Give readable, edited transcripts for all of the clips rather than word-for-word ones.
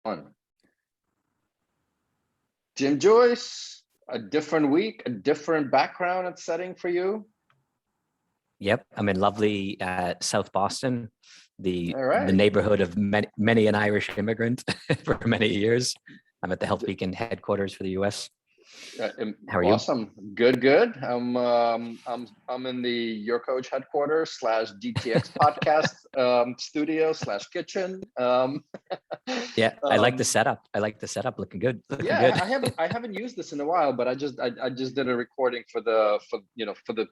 One. Jim, Joyce, a different week, a different background and setting for you. Yep, I'm in lovely South Boston, the right. neighborhood of many an Irish immigrant for many years. I'm at the Health Beacon headquarters for the U.S. How are you? Awesome. Good. I'm in the Your Coach headquarters / DTX podcast studio / kitchen. Yeah, I like the setup. Looking good. I haven't used this in a while, but I just did a recording for the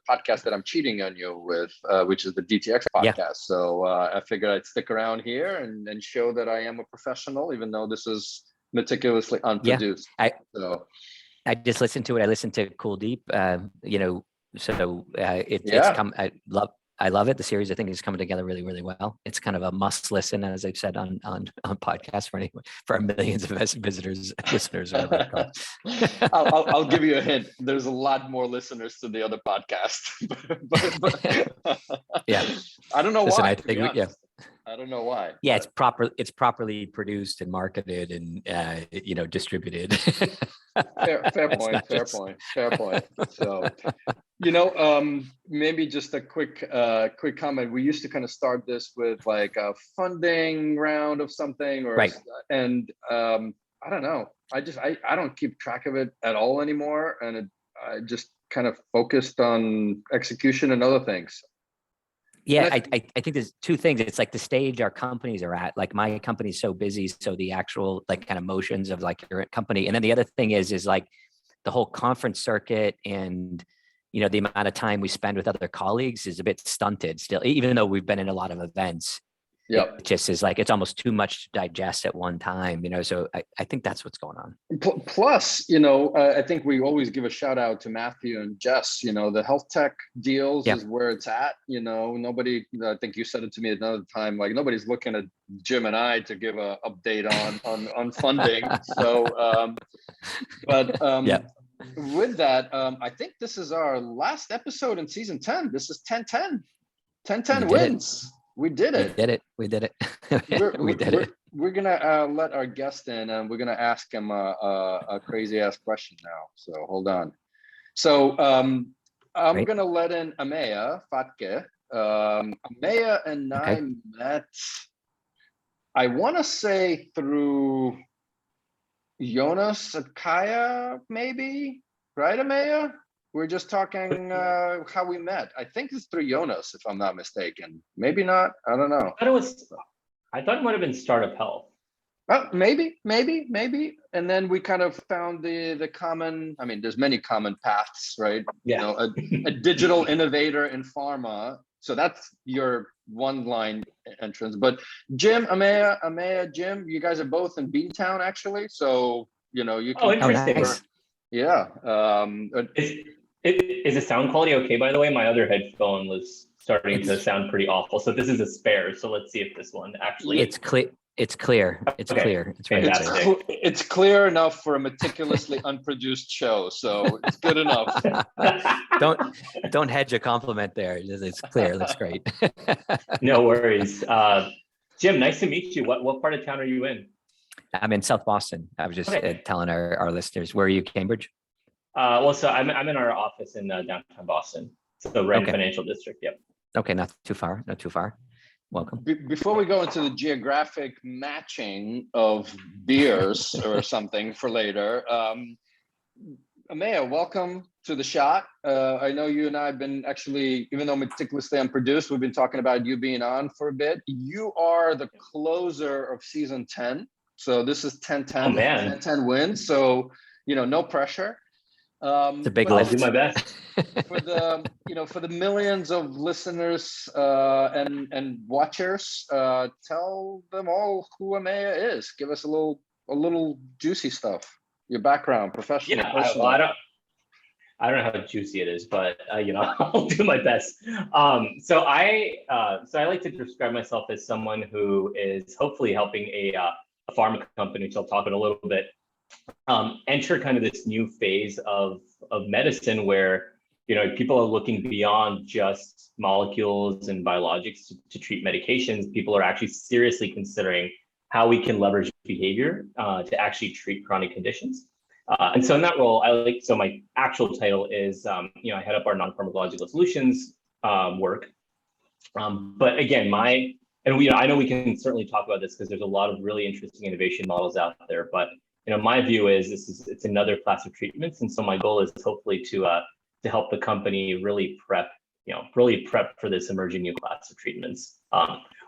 podcast that I'm cheating on you with, which is the DTX podcast. Yeah. So I figured I'd stick around here and show that I am a professional, even though this is meticulously unproduced. Yeah, I just listened to it. I listened to Kuldeep. It's come. I love it. The series, I think, is coming together really, really well. It's kind of a must listen, as I've said on podcasts for our millions of listeners. I'll give you a hint. There's a lot more listeners to the other podcast. but yeah, I don't know why. I don't know why. Yeah, it's properly produced and marketed and distributed. Fair point. So, maybe just a quick comment. We used to kind of start this with like a funding round of something, right? And I don't know. I don't keep track of it at all anymore, and I just kind of focused on execution and other things. Yeah, I think there's two things. It's like the stage our companies are at. Like my company's so busy, so the actual like kind of motions of like your company. And then the other thing is like the whole conference circuit and the amount of time we spend with other colleagues is a bit stunted still, even though we've been in a lot of events. Yeah, it just is like it's almost too much to digest at one time, so I think that's what's going on. Plus, I think we always give a shout out to Matthew and Jess. The health tech deals is where it's at. Nobody, I think you said it to me another time, like nobody's looking at Jim and I to give a update on funding. So with that, I think this is our last episode in season 10. This is 10-10 wins. We did it. We did it. We're gonna let our guest in, and we're gonna ask him a crazy ass question now. So hold on. So I'm gonna let in Ameya Phadke. Ameya and I met, I want to say, through Jonas at Kaia, maybe, right, Ameya? We're just talking how we met. I think it's through Jonas, if I'm not mistaken. Maybe not. I don't know. I thought it might have been Startup Health. Maybe. And then we kind of found the common. I mean, there's many common paths, right? Yeah. A digital innovator in pharma. So that's your one line entrance. But Jim, Ameya, Jim, you guys are both in Beantown, actually. So you can. Oh, interesting. Nice. Yeah. Is the sound quality okay, by the way? My other headphone was starting to sound pretty awful. So this is a spare. So let's see if this one actually... It's clear. It's clear. It's clear. It's fantastic. It's clear enough for a meticulously unproduced show. So it's good enough. Don't hedge a compliment there. It's clear. That's great. No worries. Jim, nice to meet you. What part of town are you in? I'm in South Boston. I was just telling our listeners. Where are you, Cambridge? So I'm in our office in downtown Boston, so right in Financial District. Yep. Okay, not too far. Welcome. Before we go into the geographic matching of beers or something for later, Ameya, welcome to the shot. I know you and I have been actually, even though meticulously unproduced, we've been talking about you being on for a bit. You are the closer of season 10. So this is 10-10. Oh, man. 10-10 wins. So, no pressure. It's a big lift. I'll do my best. For the millions of listeners and watchers, tell them all who Ameya is. Give us a little juicy stuff. Your background, professional. Yeah, I don't know how juicy it is, but I'll do my best. So I like to describe myself as someone who is hopefully helping a pharma company, which I'll talk about a little bit, enter kind of this new phase of medicine where people are looking beyond just molecules and biologics to treat medications. People are actually seriously considering how we can leverage behavior to actually treat chronic conditions. And so in that role, so my actual title is, I head up our non-pharmacological solutions work. But again, I know we can certainly talk about this because there's a lot of really interesting innovation models out there. But my view is it's another class of treatments, and so my goal is hopefully to help the company really prep for this emerging new class of treatments.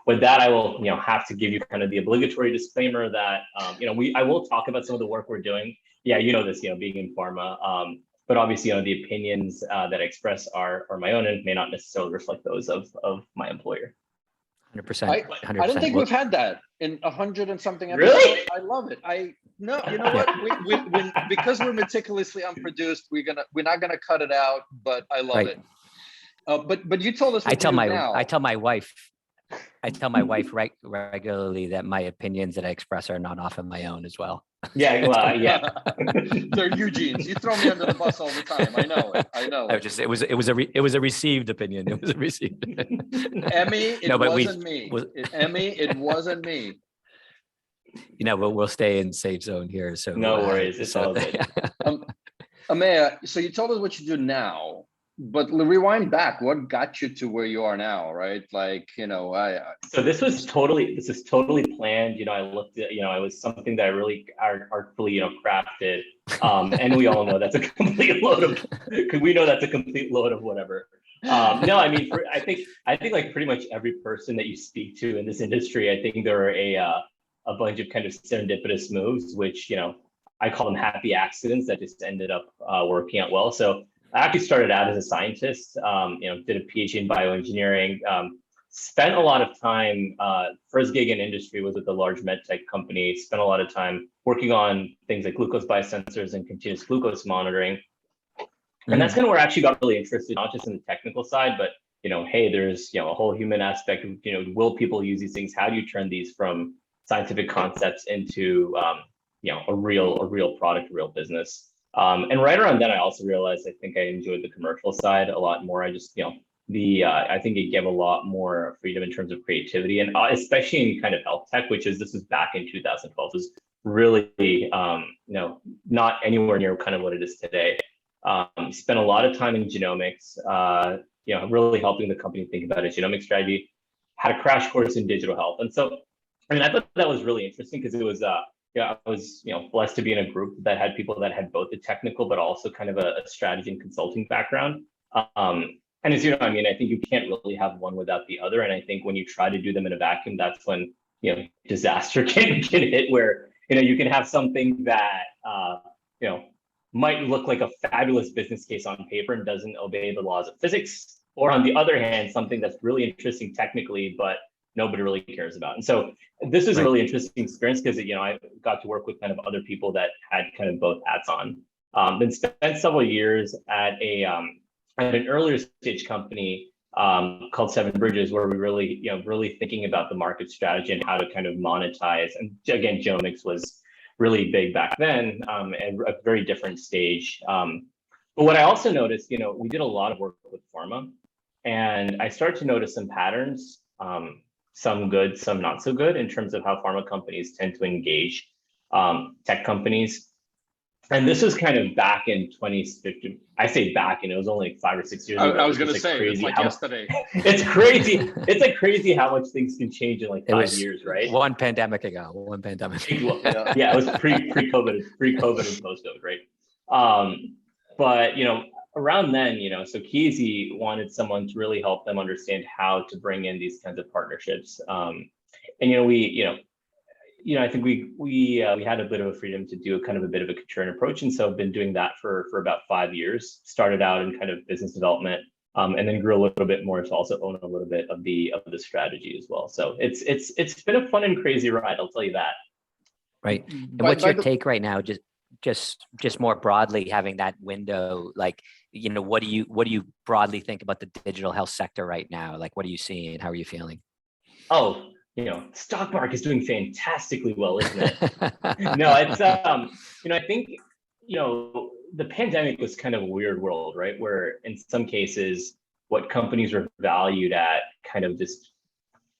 With that, I will have to give you kind of the obligatory disclaimer that I will talk about some of the work we're doing. Yeah, this, being in pharma. But obviously, the opinions that I express are my own and may not necessarily reflect those of my employer. 100%. I don't think we've had that in 100 and something episodes. Really? I love it. No, you know what? We because we're meticulously unproduced, we're not gonna cut it out. But I love it. But you told us. I tell my wife regularly that my opinions that I express are not often my own as well. Yeah, well, yeah. They're Eugene's. You throw me under the bus all the time. I know it. It was a received opinion. It was a received. Emmy, it wasn't me. Emmy, it wasn't me. But we'll stay in safe zone here. So no worries. It's all good. Ameya, so you told us what you do now. But rewind back. What got you to where you are now, right? So this is totally planned. I looked at, it was something that I really artfully, crafted. And we all know that's a complete load of, because we know that's a complete load of whatever. No, I mean, I think like pretty much every person that you speak to in this industry, I think there are a bunch of kind of serendipitous moves, which, I call them happy accidents that just ended up working out well. So I actually started out as a scientist, did a Ph.D. in bioengineering, spent a lot of time, first gig in industry was with a large med tech company, spent a lot of time working on things like glucose biosensors and continuous glucose monitoring. And that's kind of where I actually got really interested, not just in the technical side, but, hey, there's, a whole human aspect of, will people use these things? How do you turn these from scientific concepts into, a real product, a real business? And right around then, I also realized I think I enjoyed the commercial side a lot more. I just, I think it gave a lot more freedom in terms of creativity, and especially in kind of health tech, this was back in 2012. It was really, not anywhere near kind of what it is today. Spent a lot of time in genomics, really helping the company think about a genomic strategy. Had a crash course in digital health, and so I thought that was really interesting because it was. I was, blessed to be in a group that had people that had both the technical, but also kind of a strategy and consulting background. And as you know, I think you can't really have one without the other. And I think when you try to do them in a vacuum, that's when, disaster can hit where, you can have something that, might look like a fabulous business case on paper and doesn't obey the laws of physics. Or on the other hand, something that's really interesting technically, but nobody really cares about. And so this is a really interesting experience because, I got to work with kind of other people that had kind of both hats on. Then spent several years at an earlier stage company called Seven Bridges, where we really thinking about the market strategy and how to kind of monetize. And again, genomics was really big back then, and a very different stage. But what I also noticed, we did a lot of work with pharma, and I started to notice some patterns. Some good, some not so good in terms of how pharma companies tend to engage tech companies. And this was kind of back in 2015. I say back, and it was only 5 or 6 years ago. I was going to say, it's like yesterday. It's crazy. It's like crazy how much things can change in like 5 years, right? One pandemic ago. Yeah, it was pre-COVID and post-COVID, right? But, around then, so Chiesi wanted someone to really help them understand how to bring in these kinds of partnerships. And, I think we had a bit of a freedom to do a bit of a contrarian approach. And so I've been doing that for about 5 years, started out in kind of business development, and then grew a little bit more to also own a little bit of the strategy as well. So it's been a fun and crazy ride, I'll tell you that. Right. And what's your take right now? Just more broadly, having that window, like, what do you broadly think about the digital health sector right now? Like, what are you seeing? How are you feeling? Oh, stock market is doing fantastically well, isn't it? No, it's, I think, the pandemic was kind of a weird world, right? Where in some cases, what companies were valued at kind of just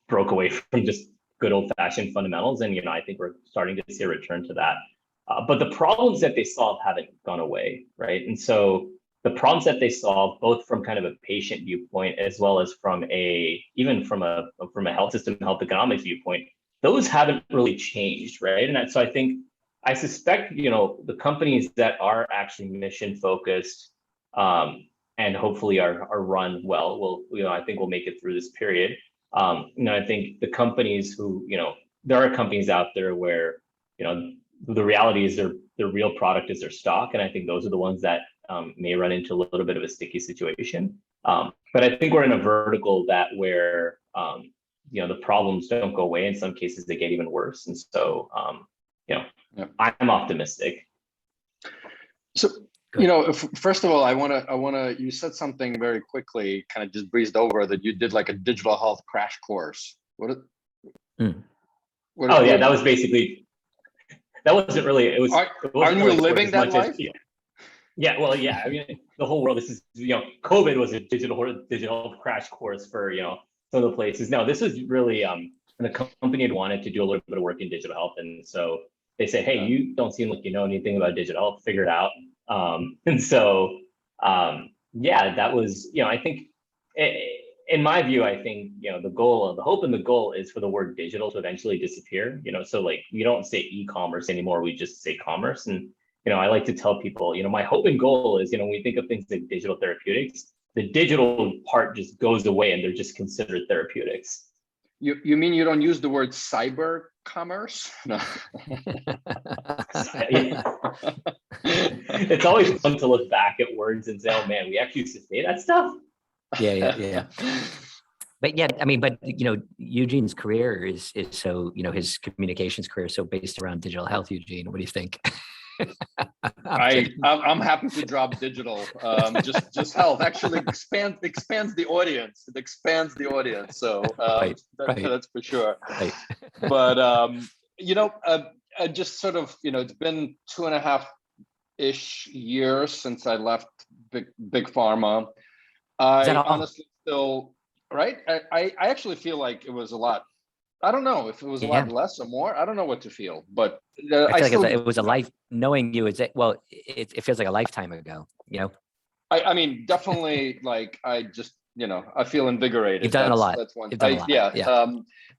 broke away from just good old-fashioned fundamentals, and I think we're starting to see a return to that. But the problems that they solve haven't gone away, right? And so the problems that they solve, both from kind of a patient viewpoint as well as from even from a health system, health economics viewpoint, those haven't really changed, right? And so I suspect, the companies that are actually mission focused and hopefully are run well will, I think we'll make it through this period. I think the companies who, there are companies out there where, the reality is their real product is their stock. And I think those are the ones that may run into a little bit of a sticky situation. But I think we're in a vertical where the problems don't go away. In some cases, they get even worse. And so, I'm optimistic. So, first of all, I want to, you said something very quickly, kind of just breezed over, that you did like a digital health crash course. That was basically, that wasn't really, it was. Aren't you living that life? Yeah, well, yeah. I mean, the whole world. This is, COVID was a digital crash course for some of the places. No, this was really the company had wanted to do a little bit of work in digital health, and so they said, "Hey, you don't seem like you know anything about digital health. Figure it out." And so, that was, I think, in my view, I think the hope and the goal is for the word digital to eventually disappear. So like we don't say e-commerce anymore; we just say commerce. And I like to tell people, my hope and goal is, when we think of things like digital therapeutics, the digital part just goes away and they're just considered therapeutics. You mean you don't use the word cyber commerce? No. It's always fun to look back at words and say, oh man, we actually used to say that stuff. Yeah. But yeah, I mean, but Eugene's career is so, his communications career is so based around digital health. Eugene, what do you think? I'm happy to drop digital. Just health actually expands the audience. It expands the audience. So that's for sure. Right. But just sort of it's been 2.5-ish years since I left big pharma. I honestly still I actually feel like it was a lot. I don't know if it was a lot less or more. I don't know what to feel, but I feel like it was a life. Knowing you is it feels like a lifetime ago. I mean, definitely. Like I just I feel invigorated. You've done a lot. That's one. You've done a lot. Yeah.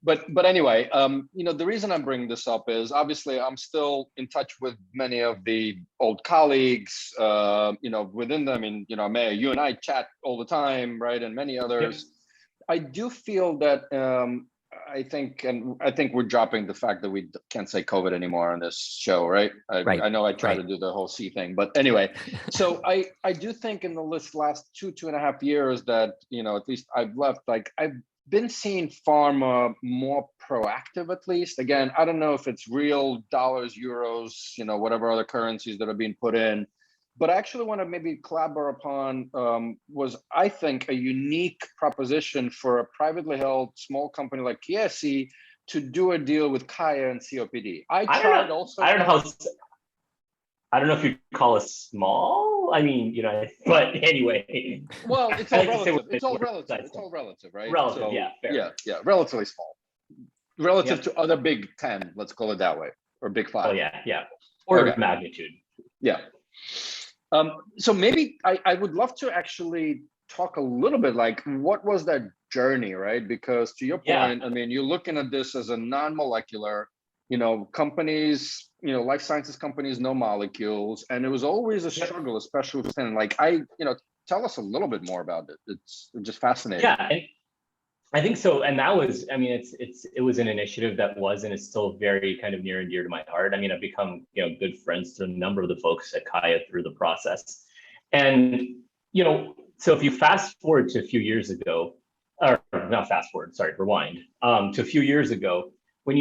But anyway, the reason I'm bringing this up is obviously I'm still in touch with many of the old colleagues. Within them, Ameya, you and I chat all the time, right? And many others. Yep. I do feel that. I think we're dropping the fact that we can't say COVID anymore on this show, right? I know I try to do the whole C thing, but anyway. So I do think in the last 2.5 years that, at least I've left, like I've been seeing pharma more proactive, at least. Again, I don't know if it's real dollars, euros, whatever other currencies that are being put in. But I actually want to maybe collaborate upon was, I think, a unique proposition for a privately held small company like Chiesi to do a deal with Kaia and COPD. I don't know if you call us small. I mean, but anyway. Well, it's all relative. It's all relative, right? Relative, so, fair. Yeah, relatively small. Relative to other big 10, let's call it that way, or big 5. Oh yeah. Order of magnitude. Yeah. So maybe I would love to actually talk a little bit like what was that journey, right? Because to your point, I mean, you're looking at this as a non-molecular, companies, life sciences companies, no molecules, and it was always a struggle, especially with tell us a little bit more about it. It's just fascinating. Yeah. I think so, and that was, I mean, it was an initiative that was and is still very kind of near and dear to my heart. I mean, I've become good friends to a number of the folks at Kaia through the process, and so if you fast forward to a few years ago, or not fast forward, sorry, rewind to a few years ago, when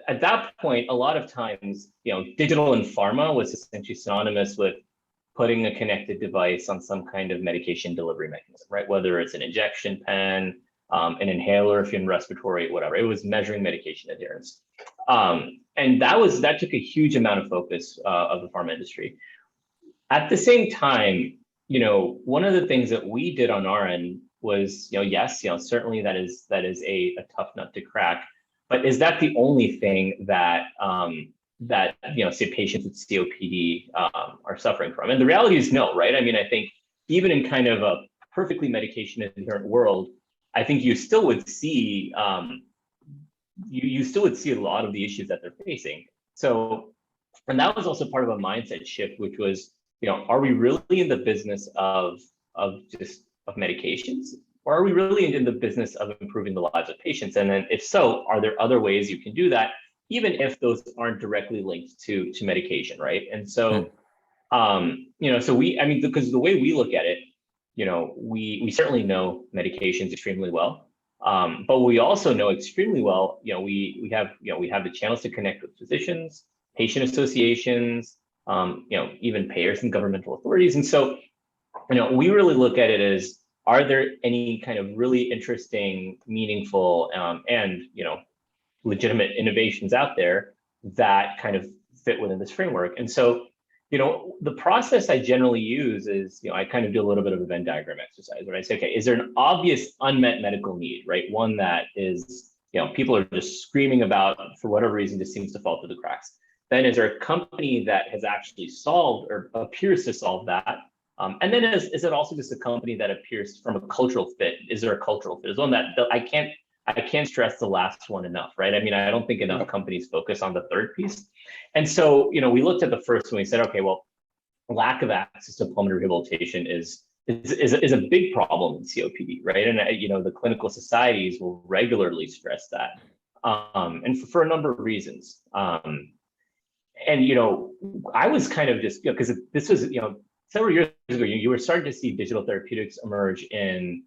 at that point, a lot of times digital in pharma was essentially synonymous with putting a connected device on some kind of medication delivery mechanism, right? Whether it's an injection pen, an inhaler, if you're in respiratory, whatever. It was measuring medication adherence. And that took a huge amount of focus of the pharma industry. At the same time, one of the things that we did on our end was, yes, certainly that is a tough nut to crack. But is that the only thing that that say patients with COPD are suffering from? And the reality is no, right? I mean, I think even in kind of a perfectly medication adherent world, I think you still would see you still would see a lot of the issues that they're facing. So, and that was also part of a mindset shift, which was, are we really in the business of medications, or are we really in the business of improving the lives of patients? And then if so, are there other ways you can do that, even if those aren't directly linked to medication, right? And so, so because the way we look at it, we certainly know medications extremely well, but we also know extremely well, we have the channels to connect with physicians, patient associations, even payers and governmental authorities. And so, we really look at it as, are there any kind of really interesting, meaningful, and legitimate innovations out there that kind of fit within this framework? And so, the process I generally use is, I kind of do a little bit of a Venn diagram exercise where I say, okay, is there an obvious unmet medical need, right? One that is, people are just screaming about for whatever reason, just seems to fall through the cracks. Then is there a company that has actually solved or appears to solve that? And then is it also just a company that appears from a cultural fit? Is there a cultural fit? Is one that I can't stress the last one enough, right? I mean, I don't think enough companies focus on the third piece. And so, we looked at the first one, we said, okay, well, lack of access to pulmonary rehabilitation is a big problem in COPD, right? And the clinical societies will regularly stress that, and for a number of reasons. And I was kind of just, because this was, several years ago, you were starting to see digital therapeutics emerge in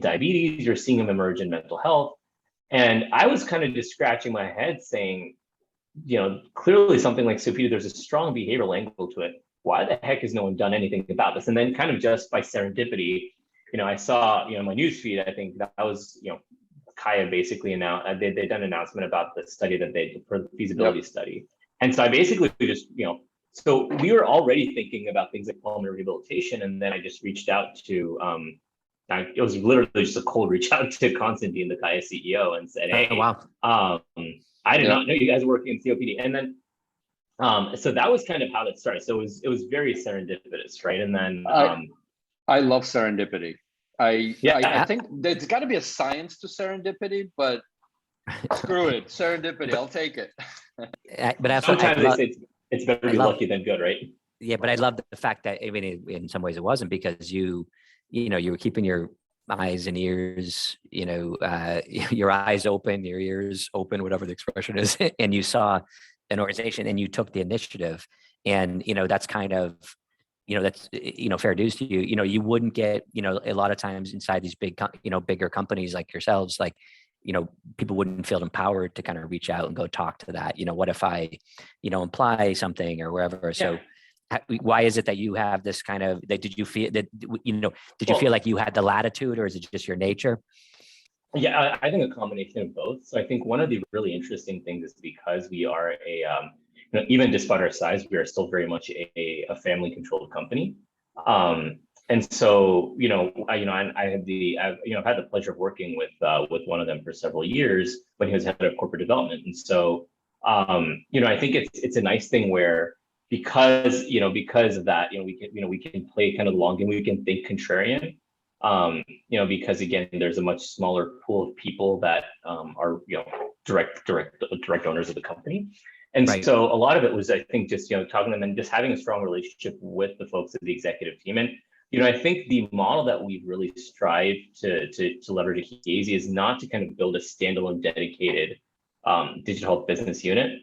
diabetes, you're seeing them emerge in mental health. And I was kind of just scratching my head saying, clearly something like COPD, there's a strong behavioral angle to it. Why the heck has no one done anything about this? And then kind of just by serendipity, I saw, my newsfeed, I think that was, Kaia basically announced, they'd done an announcement about the study that they did for the feasibility study. And so I basically just, so we were already thinking about things like pulmonary rehabilitation. And then I just reached out to, it was literally just a cold reach out to Konstantin, the Kaia CEO, and said, hey, I did not know you guys were working in COPD. And then, so that was kind of how that started. So it was very serendipitous, right? And then I love serendipity. I think there's got to be a science to serendipity, but screw it, serendipity, I'll take it. But sometimes they say it's better to be lucky than good, right? Yeah, but I love the fact that even in some ways it wasn't, because you were keeping your eyes and ears, your eyes open, your ears open, whatever the expression is, and you saw an organization and you took the initiative. And, that's kind of, that's, fair dues to you. You wouldn't get, a lot of times inside these big, bigger companies like yourselves, like, people wouldn't feel empowered to kind of reach out and go talk to that. What if I, imply something or wherever. So why is it that you have this kind of, did you feel that, did you feel like you had the latitude, or is it just your nature? Yeah, I think a combination of both. So I think one of the really interesting things is because we are even despite our size, we are still very much a family controlled company. And so, I've had the pleasure of working with one of them for several years when he was head of corporate development. And so, I think it's a nice thing where, because of that, we can play kind of the long game, we can think contrarian, because again, there's a much smaller pool of people that are, direct owners of the company. And so a lot of it was, I think, just, talking to them and just having a strong relationship with the folks of the executive team. And, I think the model that we've really strived to leverage at Chiesi is not to kind of build a standalone dedicated digital health business unit,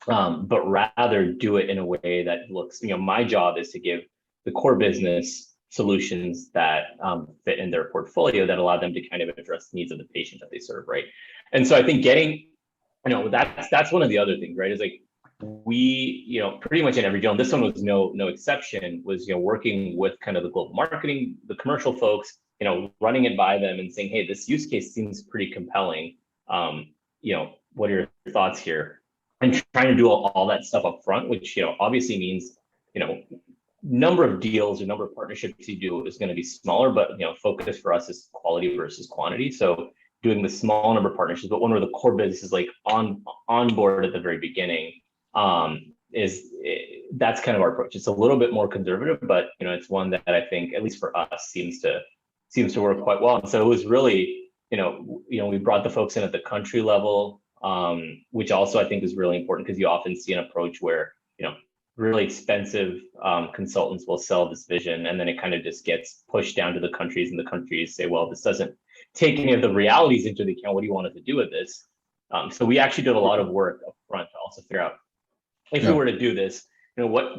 but rather do it in a way that looks, my job is to give the core business solutions that fit in their portfolio that allow them to kind of address the needs of the patient that they serve, right? And so I think getting, that's one of the other things, right? Is like, we, pretty much in every deal, and this one was no exception, was, working with kind of the global marketing, the commercial folks, running it by them and saying, hey, this use case seems pretty compelling. What are your thoughts here? And trying to do all that stuff up front, which, obviously means, number of deals or number of partnerships you do is going to be smaller, but, focus for us is quality versus quantity. So, doing the small number of partnerships, but one where the core business is like on board at the very beginning. That's kind of our approach. It's a little bit more conservative, but it's one that I think, at least for us, seems to work quite well. And so it was really, we brought the folks in at the country level, which also I think is really important, because you often see an approach where really expensive consultants will sell this vision, and then it kind of just gets pushed down to the countries, and the countries say, well, this doesn't take any of the realities into account. What do you want us to do with this? So we actually did a lot of work up front to also figure out, if we were to do this, what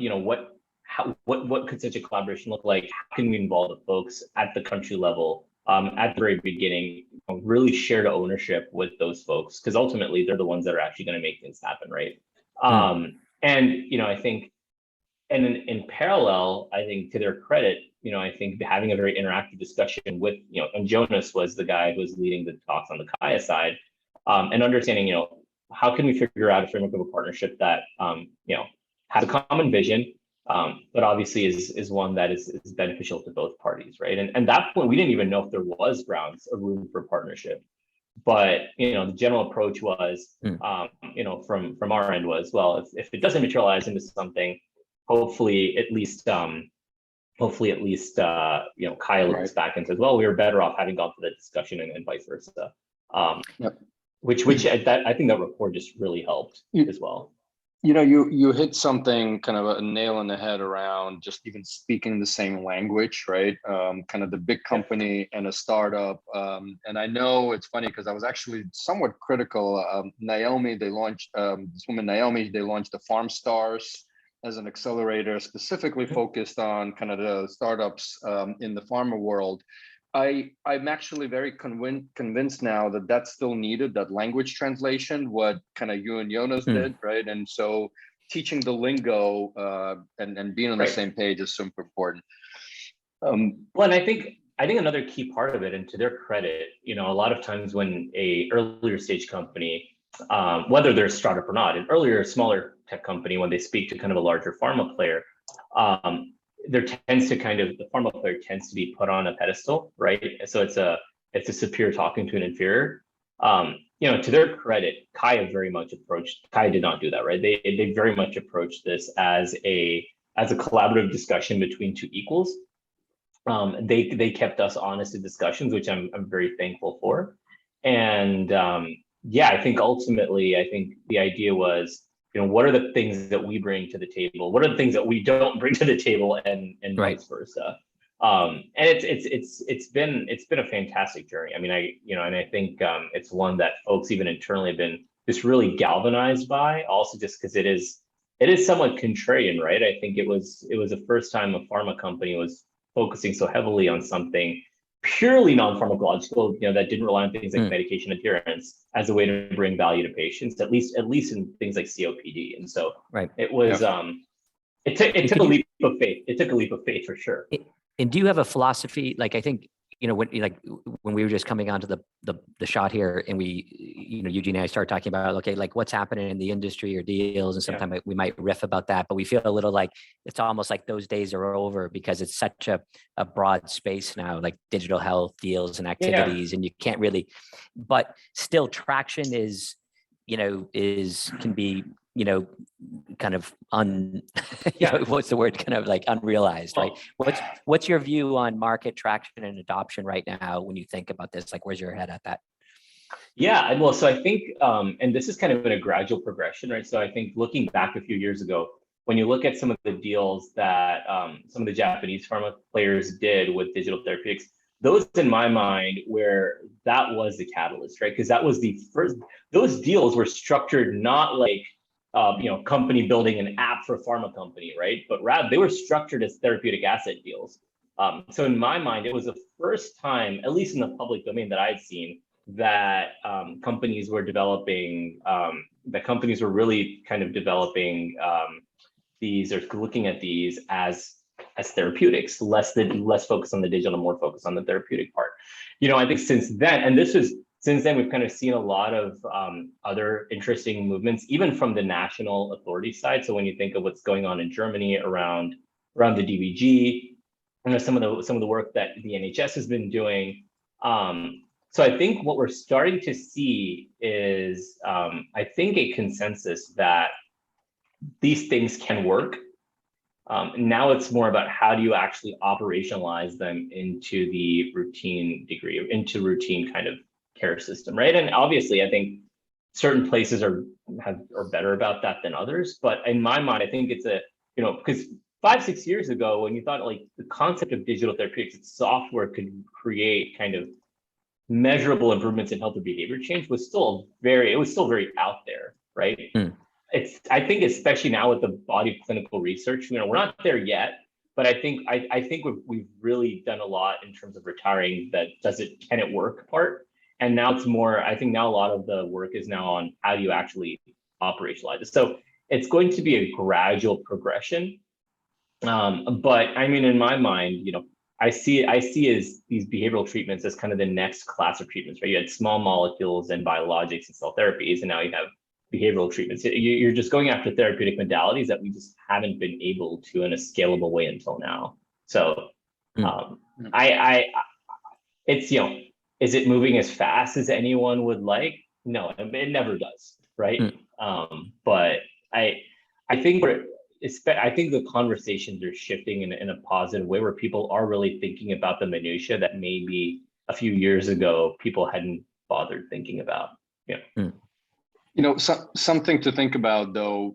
could such a collaboration look like? How can we involve the folks at the country level at the very beginning, really share the ownership with those folks, because ultimately they're the ones that are actually going to make things happen, right? And I think, and in parallel, I think to their credit, I think having a very interactive discussion with, and Jonas was the guy who was leading the talks on the Kaia side, and understanding, how can we figure out a framework of a partnership that, has a common vision, but obviously is one that is beneficial to both parties, right? And at that point, we didn't even know if there was grounds or room for partnership. But the general approach was, from our end was, well, if it doesn't materialize into something, hopefully at least Kaia looks back and says, well, we were better off having gone through the discussion, and vice versa. Which I think that rapport just really helped as well. You hit something, kind of a nail on the head, around just even speaking the same language, right? Kind of the big company and a startup. And I know it's funny because I was actually somewhat critical. Naomi, they launched they launched the Farm Stars as an accelerator, specifically focused on kind of the startups in the pharma world. I'm actually very convinced now that that's still needed, that language translation, what kind of you and Jonas did, right? And so teaching the lingo and being on the same page is super important. Well, and I think another key part of it, and to their credit, a lot of times when a earlier stage company, whether they're a startup or not, an earlier, smaller tech company, when they speak to kind of a larger pharma player, there tends to the pharma player tends to be put on a pedestal, right? So it's a superior talking to an inferior. To their credit, Kaia did not do that, right? They very much approached this as a collaborative discussion between two equals. They kept us honest in discussions, which I'm very thankful for. And I think ultimately, the idea was, what are the things that we bring to the table? What are the things that we don't bring to the table, and vice versa? And it's been a fantastic journey. I mean, and I think it's one that folks even internally have been just really galvanized by. Also, just because it is somewhat contrarian, right? I think it was the first time a pharma company was focusing so heavily on something purely non-pharmacological, that didn't rely on things like medication adherence as a way to bring value to patients, at least in things like COPD. And so it was, it took a leap of faith. It took a leap of faith for sure. And do you have a philosophy? Like, I think, when we were just coming onto the shot here, and we, Eugene and I started talking about, okay, like what's happening in the industry or deals, and sometimes we might riff about that, but we feel a little like it's almost like those days are over, because it's such a broad space now, like digital health deals and activities, and you can't really, but still traction can be, kind of what's the word? Kind of like unrealized, right? What's your view on market traction and adoption right now when you think about this? Like, where's your head at that? Yeah, well, so I think, and this is kind of been a gradual progression, right? So I think looking back a few years ago, when you look at some of the deals that some of the Japanese pharma players did with digital therapeutics, those in my mind, where that was the catalyst, right? Because that was the first, those deals were structured not like, company building an app for a pharma company, right? But rather they were structured as therapeutic asset deals. So in my mind, it was the first time, at least in the public domain, that I'd seen that companies were developing, that companies were really kind of developing these, or looking at these as therapeutics, less focused on the digital, more focused on the therapeutic part. I think since then, we've kind of seen a lot of other interesting movements, even from the national authority side. So when you think of what's going on in Germany around the DBG, some of the work that the NHS has been doing, So I think what we're starting to see is, I think, a consensus that these things can work. Now it's more about how do you actually operationalize them into the routine kind of care system, right? And obviously, I think certain places are better about that than others. But in my mind, I think it's because 5-6 years ago, when you thought like the concept of digital therapeutics, software could create kind of measurable improvements in health or behavior change, was still very out there, right? I think especially now with the body of clinical research, we're not there yet, but I think we've really done a lot in terms of retiring that can it work part. And now it's more, I think now a lot of the work is now on how do you actually operationalize it. So it's going to be a gradual progression. But I mean, in my mind, I see as these behavioral treatments as kind of the next class of treatments, right? You had small molecules and biologics and cell therapies, and now you have behavioral treatments. You're just going after therapeutic modalities that we just haven't been able to in a scalable way until now. So it's, is it moving as fast as anyone would like? No, it never does, right? But I think the conversations are shifting in a positive way where people are really thinking about the minutia that maybe a few years ago people hadn't bothered thinking about. Something to think about though,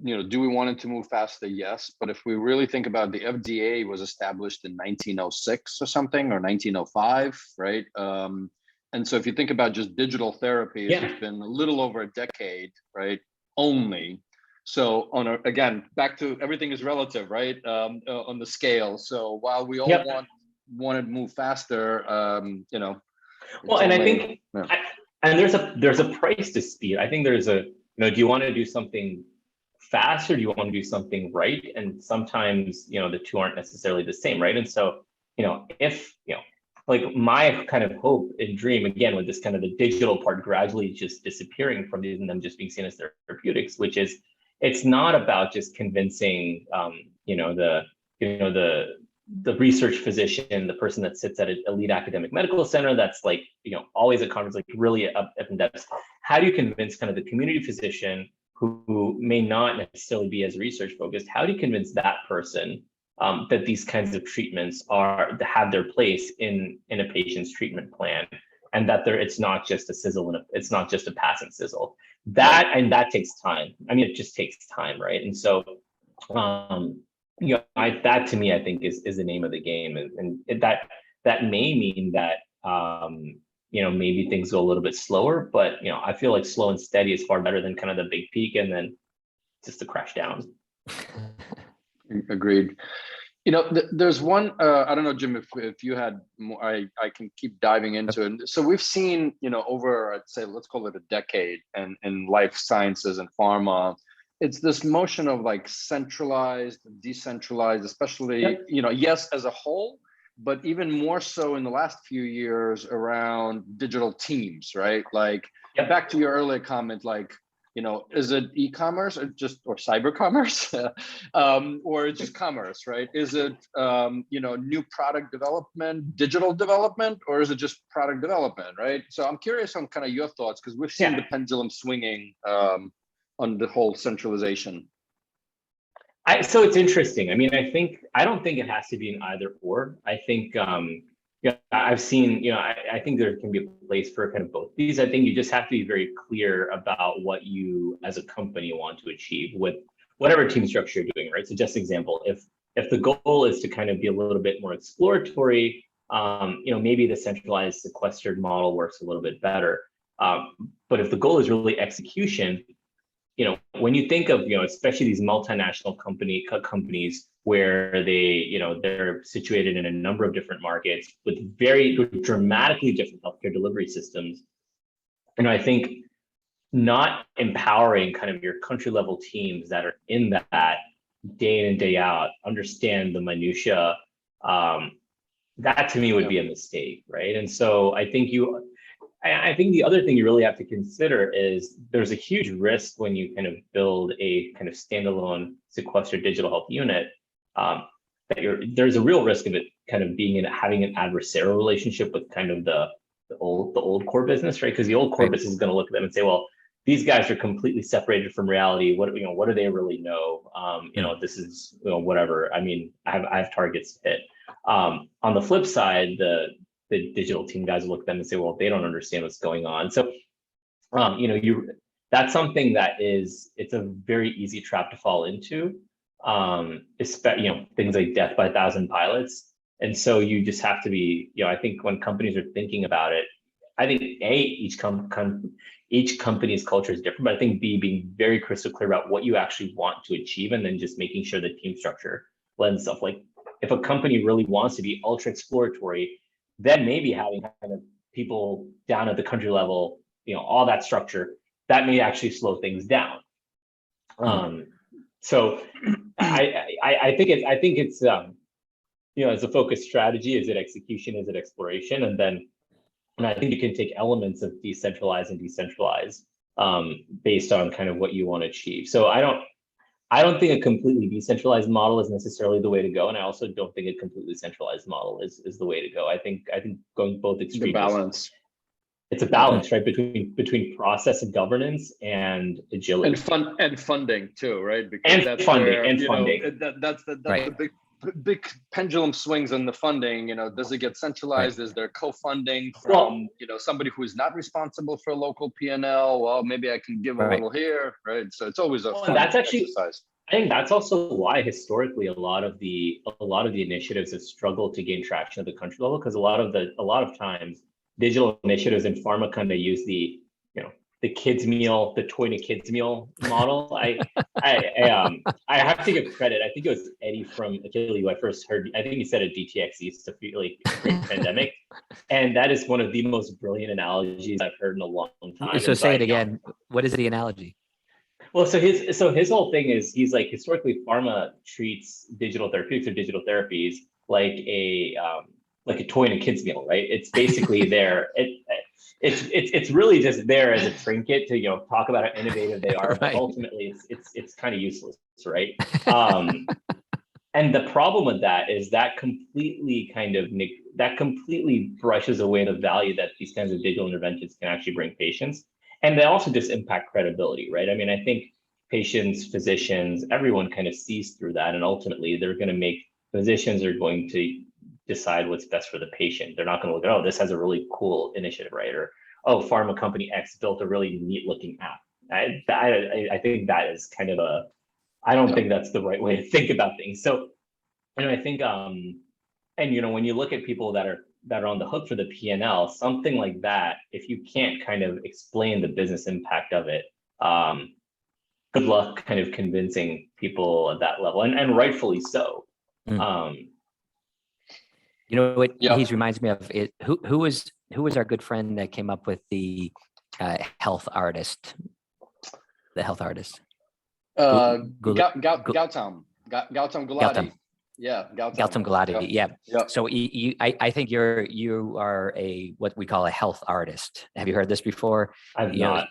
do we want it to move faster? Yes. But if we really think about the FDA was established in 1906 or something, or 1905, right? And so if you think about just digital therapies, it's been a little over a decade, right? Only. So again, back to everything is relative, right? On the scale. So while we all want to move faster, well, and I think, and there's a price to speed. I think there's do you want to do something fast or do you want to do something right? And sometimes, the two aren't necessarily the same, right? And so, if, like my kind of hope and dream, again, with this kind of the digital part gradually just disappearing from these and them just being seen as therapeutics, which is, it's not about just convincing, the research physician, the person that sits at an elite academic medical center that's like, always at conference, like really up in depth. How do you convince kind of the community physician who may not necessarily be as research focused? How do you convince that person that these kinds of treatments have their place in a patient's treatment plan, and that it's not just a sizzle and it's not just a passing sizzle? That takes time. I mean, it just takes time, right? And so, that to me, I think is the name of the game, and that may mean that maybe things go a little bit slower, but I feel like slow and steady is far better than kind of the big peak and then just the crash down. Agreed. There's one, I don't know, Jim, if you had more, I can keep diving into it. So we've seen, over, I'd say, let's call it a decade, and in life sciences and pharma, it's this motion of like centralized, decentralized, especially, yes, as a whole, but even more so in the last few years around digital teams, right? Like back to your earlier comment, like, is it e-commerce or cyber commerce, or just commerce, right? Is it, new product development, digital development, or is it just product development, right? So I'm curious on kind of your thoughts, because we've seen the pendulum swinging on the whole centralization. So it's interesting. I mean, I don't think it has to be an either or. I think, I've seen, I think there can be a place for kind of both these. I think you just have to be very clear about what you as a company want to achieve with whatever team structure you're doing, right? So just example, if the goal is to kind of be a little bit more exploratory, maybe the centralized sequestered model works a little bit better. But if the goal is really execution, when you think of, especially these multinational companies where they're situated in a number of different markets with very dramatically different healthcare delivery systems. And I think not empowering kind of your country level teams that are in that day in and day out, understand the minutia, that to me would be a mistake, right? And so I think the other thing you really have to consider is there's a huge risk when you kind of build a kind of standalone sequestered digital health unit, that there's a real risk of it kind of having an adversarial relationship with kind of the old core business, right? Because the old core business is going to look at them and say, well, these guys are completely separated from reality. What do they really know? This is whatever. I mean, I have targets to hit. On the flip side, the digital team guys will look at them and say, well, they don't understand what's going on. So, that's something that it's a very easy trap to fall into. Especially, things like death by 1,000 pilots. And so you just have to be, I think when companies are thinking about it, I think each company's culture is different, but I think B, being very crystal clear about what you actually want to achieve, and then just making sure the team structure lends itself. Like if a company really wants to be ultra exploratory, then maybe having kind of people down at the country level, all that structure, that may actually slow things down. So I think it's as a focused strategy, is it execution, is it exploration? And I think you can take elements of decentralize and decentralize based on kind of what you want to achieve. So I don't think a completely decentralized model is necessarily the way to go. And I also don't think a completely centralized model is the way to go. I think going both extremes. The balance. It's a balance, right, between process and governance and agility and funding too, right? Because that's funding. That's the big pendulum swings in the funding. Does it get centralized? Right. Is there co-funding from somebody who is not responsible for local P&L? Well, maybe I can give a little here, right? So it's always a fun exercise. I think that's also why historically a lot of the initiatives have struggled to gain traction at the country level, because a lot of times digital initiatives in pharma kind of use the kids meal, the toy to kids meal model. I have to give credit. I think it was Eddie from Achille who I first heard. I think he said a DTX East pre-pandemic, and that is one of the most brilliant analogies I've heard in a long time. So say it again. What is the analogy? Well, so his whole thing is, he's like, historically pharma treats digital therapeutics or digital therapies like a toy in a kid's meal, right? It's basically there. It's really just there as a trinket to talk about how innovative they are, but ultimately it's kind of useless, right? And the problem with that is that completely brushes away the value that these kinds of digital interventions can actually bring patients, and they also just impact credibility, right? I mean, I think patients, physicians, everyone kind of sees through that, and ultimately physicians are going to decide what's best for the patient. They're not going to look at, oh, this has a really cool initiative, right? Or, oh, pharma company X built a really neat looking app. I think that is kind of I don't think that's the right way to think about things. So, I think, when you look at people that are on the hook for the P&L, something like that, if you can't kind of explain the business impact of it, good luck kind of convincing people at that level, and rightfully so. What he reminds me of it. Who was our good friend that came up with the health artist? The health artist. Gautam Gulati. Yeah, Gautam Gulati. Yeah. So I think you are what we call a health artist. Have you heard this before? I've not.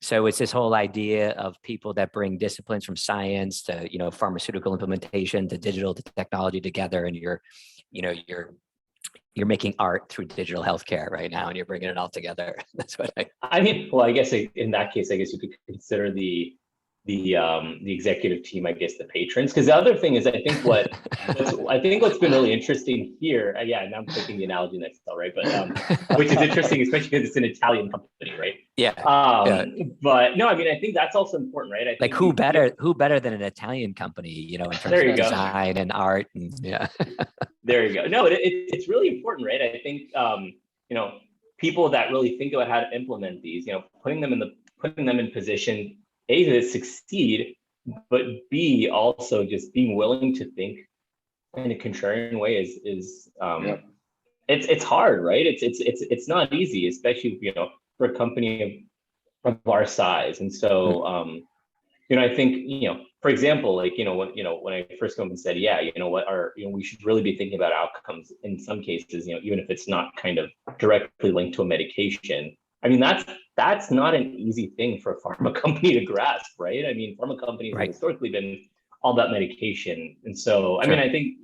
So it's this whole idea of people that bring disciplines from science to pharmaceutical implementation to digital to technology together, and you're making art through digital healthcare right now, and you're bringing it all together. That's what I mean. Well, I guess in that case, I guess you could consider the executive team, I guess, the patrons. Because the other thing is, I think what's been really interesting here. Now I'm taking the analogy next, right? But which is interesting, especially because it's an Italian company, right? Yeah. But no, I mean, I think that's also important, right? I think who better than an Italian company, in terms of design and art, and There you go. No, it's really important, right? I think people that really think about how to implement these, putting them in position, A, to succeed, but B, also just being willing to think in a contrarian way is it's hard, right? It's not easy, especially for a company of our size. And so I think for example, when I first came and said, we should really be thinking about outcomes in some cases, even if it's not kind of directly linked to a medication. I mean, that's not an easy thing for a pharma company to grasp, right? I mean, pharma companies have historically been all about medication. And so, I mean, I think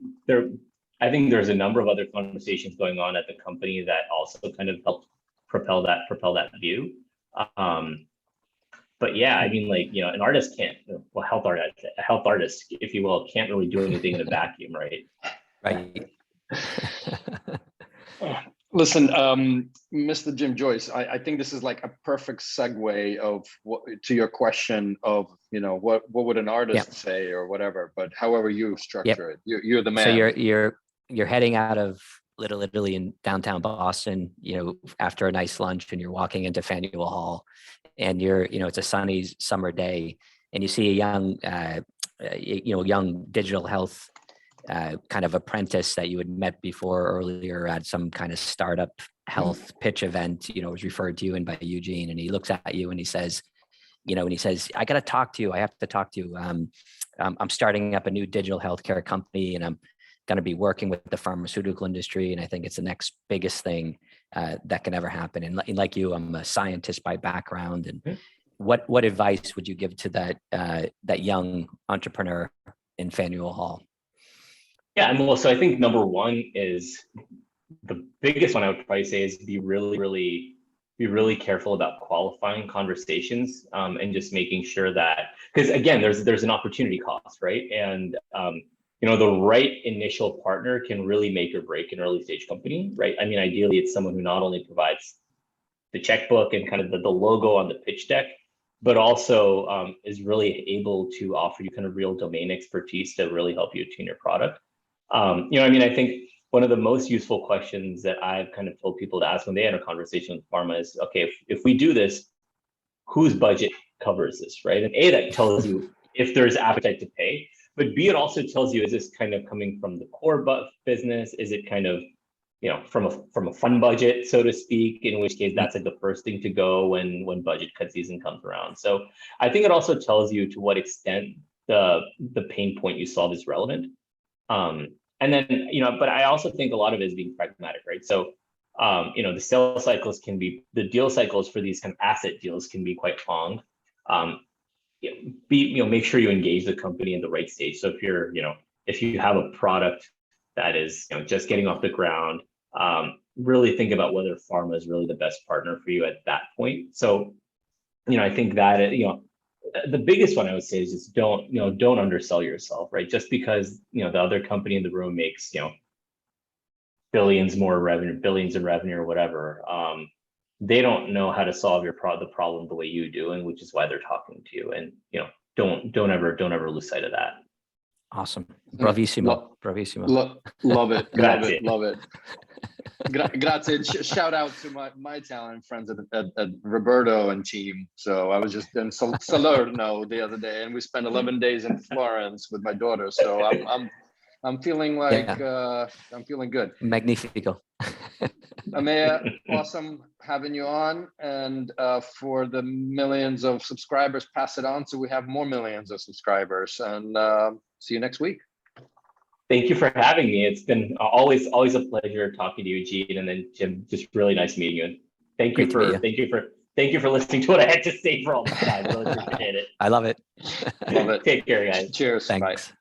there's a number of other conversations going on at the company that also kind of help propel that view. But yeah, I mean, like, you know, an artist can't, well, a health artist, if you will, can't really do anything in a vacuum, right? Right. Listen, Mr. Jim Joyce, I think this is like a perfect segue to your question of, you know, what would an artist say or whatever, but however you structure it, you're the man. So you're heading out of Little Italy in downtown Boston, you know, after a nice lunch, and you're walking into Faneuil Hall, and it's a sunny summer day, and you see a young digital health kind of apprentice that you had met before earlier at some kind of startup health pitch event, you know, was referred to you and by Eugene, and he looks at you and he says, I got to talk to you. I have to talk to you. I'm starting up a new digital healthcare company, and I'm going to be working with the pharmaceutical industry. And I think it's the next biggest thing that can ever happen. And like you, I'm a scientist by background. And what advice would you give to that young entrepreneur in Faneuil Hall? Yeah, and well, so I think number one is the biggest one I would probably say is be really careful about qualifying conversations, and just making sure that, because again, there's an opportunity cost, right? And the right initial partner can really make or break an early stage company, right? I mean, ideally, it's someone who not only provides the checkbook and kind of the logo on the pitch deck, but also is really able to offer you kind of real domain expertise to really help you tune your product. I think one of the most useful questions that I've kind of told people to ask when they enter a conversation with pharma is, okay, if we do this, whose budget covers this, right? And A, that tells you if there's appetite to pay, but B, it also tells you, is this kind of coming from the core business? Is it kind of, from a fun budget, so to speak, in which case that's like the first thing to go when budget cut season comes around. So I think it also tells you to what extent the pain point you solve is relevant. And then, but I also think a lot of it is being pragmatic, right? So, the sales cycles the deal cycles for these kind of asset deals can be quite long. Make sure you engage the company in the right stage. So if you have a product that is, just getting off the ground, really think about whether pharma is really the best partner for you at that point. So, I think that, the biggest one I would say is just don't undersell yourself, right? Just because, the other company in the room makes, billions in revenue or whatever. They don't know how to solve the problem the way you do, and which is why they're talking to you. And, don't ever lose sight of that. Awesome. Bravissimo. Love it. Love it. Grazie. Shout out to my talent friends at Roberto and team. So I was just in Salerno the other day, and we spent 11 days in Florence with my daughter. So I'm feeling like I'm feeling good. Magnifico. Ameya, awesome having you on. And for the millions of subscribers, pass it on so we have more millions of subscribers. And see you next week. Thank you for having me. It's been always a pleasure talking to you, Gene, and then Jim. Just really nice meeting you. And thank you for listening to what I had to say for all this time. Really appreciate it. I love it. Love it. Take care, guys. Cheers. Thanks. Bye.